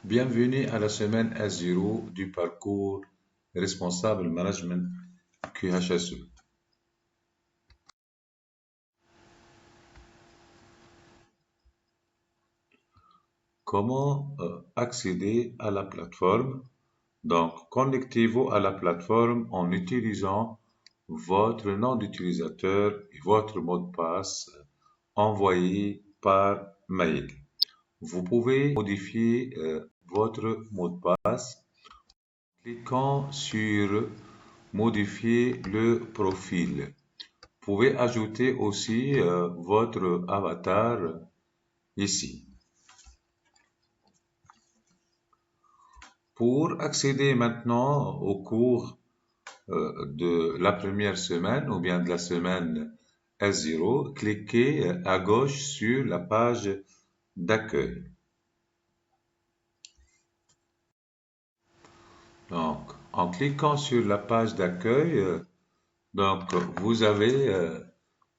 Bienvenue à la semaine S0 du parcours Responsable Management QHSE. Comment accéder à la plateforme? Donc, connectez-vous à la plateforme en utilisant votre nom d'utilisateur et votre mot de passe envoyé par mail. Vous pouvez modifier votre mot de passe en cliquant sur Modifier le profil. Vous pouvez ajouter aussi votre avatar ici. Pour accéder maintenant au cours de la première semaine ou bien de la semaine S0, cliquez à gauche sur la page d'accueil. Donc, en cliquant sur la page d'accueil, vous avez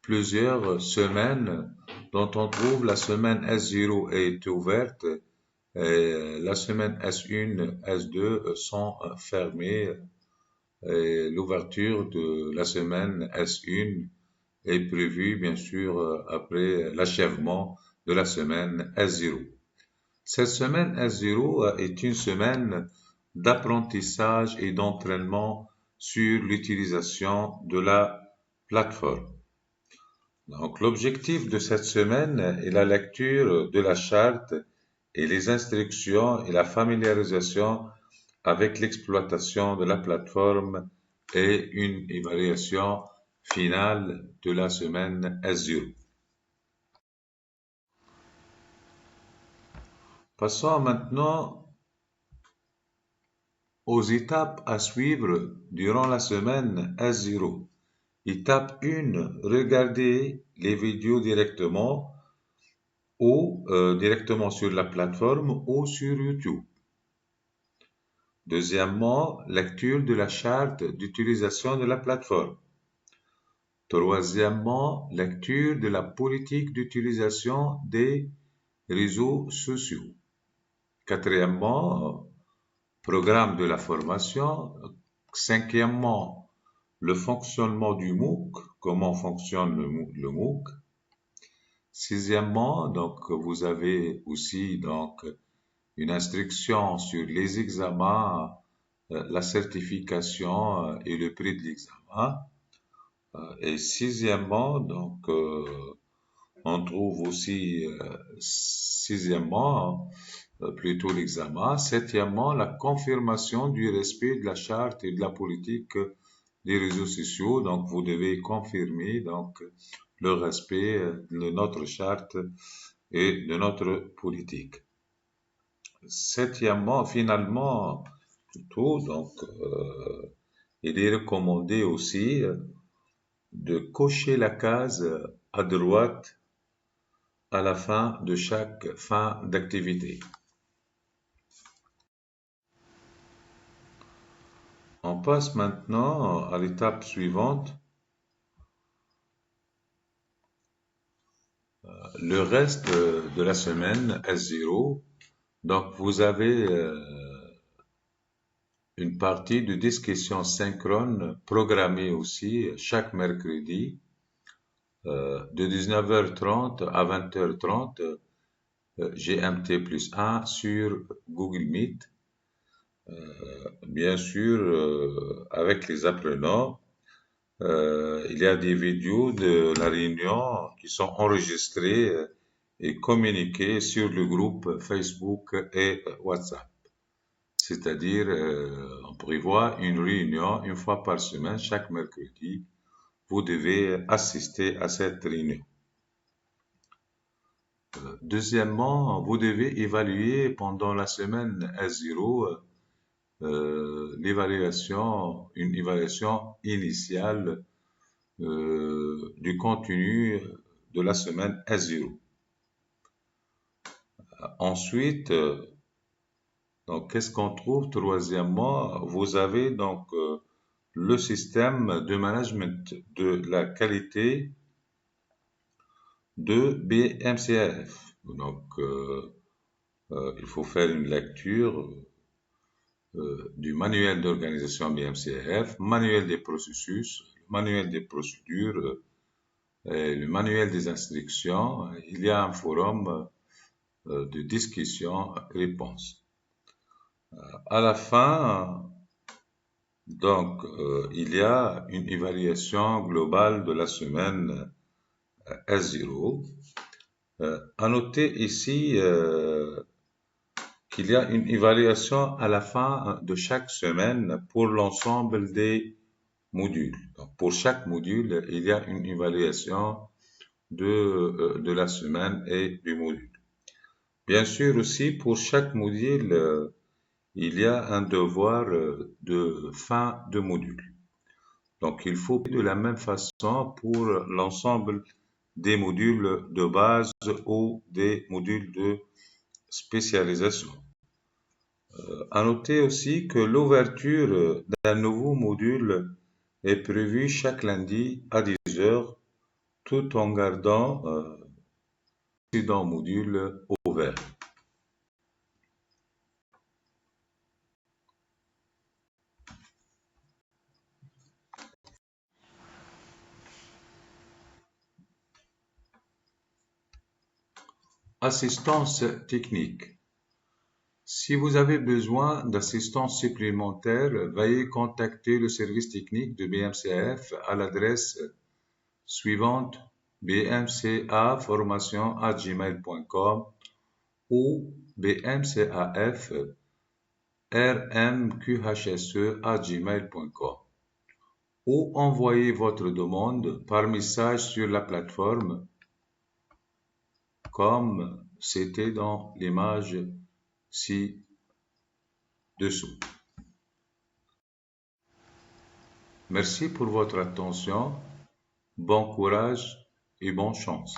plusieurs semaines dont on trouve la semaine S0 est ouverte et la semaine S1, S2 sont fermées et l'ouverture de la semaine S1 est prévue bien sûr après l'achèvement de la semaine S0. Cette semaine S0 est une semaine d'apprentissage et d'entraînement sur l'utilisation de la plateforme. Donc, l'objectif de cette semaine est la lecture de la charte et les instructions et la familiarisation avec l'exploitation de la plateforme et une évaluation finale de la semaine S0. Passons maintenant aux étapes à suivre durant la semaine S0. Étape 1, regardez les vidéos directement ou directement sur la plateforme ou sur YouTube. Deuxièmement, lecture de la charte d'utilisation de la plateforme. Troisièmement, lecture de la politique d'utilisation des réseaux sociaux. Quatrièmement, programme de la formation. Cinquièmement, le fonctionnement du MOOC, comment fonctionne le MOOC. Sixièmement, vous avez aussi une instruction sur les examens, la certification et le prix de l'examen. Et sixièmement, on trouve aussi plutôt l'examen. Septièmement, la confirmation du respect de la charte et de la politique des réseaux sociaux. Donc, vous devez confirmer le respect de notre charte et de notre politique. Septièmement, finalement, il est recommandé aussi de cocher la case à droite à la fin de chaque fin d'activité. On passe maintenant à l'étape suivante. Le reste de la semaine S0. Donc, vous avez une partie de discussion synchrone programmée aussi chaque mercredi de 19h30 à 20h30 GMT plus 1 sur Google Meet. Bien sûr, avec les apprenants, il y a des vidéos de la réunion qui sont enregistrées et communiquées sur le groupe Facebook et WhatsApp. C'est-à-dire, on prévoit une réunion une fois par semaine, chaque mercredi. Vous devez assister à cette réunion. Deuxièmement, vous devez évaluer pendant la semaine S0 une évaluation initiale du contenu de la semaine S0. Ensuite, qu'est-ce qu'on trouve? Troisièmement, vous avez le système de management de la qualité de BMCRF. il faut faire une lecture du manuel d'organisation BMCF, manuel des processus, manuel des procédures, et le manuel des instructions. Il y a un forum de discussion-réponse. À la fin, donc, il y a une évaluation globale de la semaine S0. À noter ici qu'il y a une évaluation à la fin de chaque semaine pour l'ensemble des modules. Donc, pour chaque module, il y a une évaluation de la semaine et du module. Bien sûr aussi, pour chaque module, il y a un devoir de fin de module. Donc, il faut de la même façon pour l'ensemble des modules de base ou des modules de spécialisation. À noter aussi que l'ouverture d'un nouveau module est prévue chaque lundi à 10 heures, tout en gardant le précédent module ouvert. Assistance technique. Si vous avez besoin d'assistance supplémentaire, veuillez contacter le service technique de BMCF à l'adresse suivante: bmcaformation@gmail.com ou bmcaf-rmqhse@gmail.com, ou envoyez votre demande par message sur la plateforme comme c'était dans l'image ci-dessous. Merci pour votre attention, bon courage et bonne chance.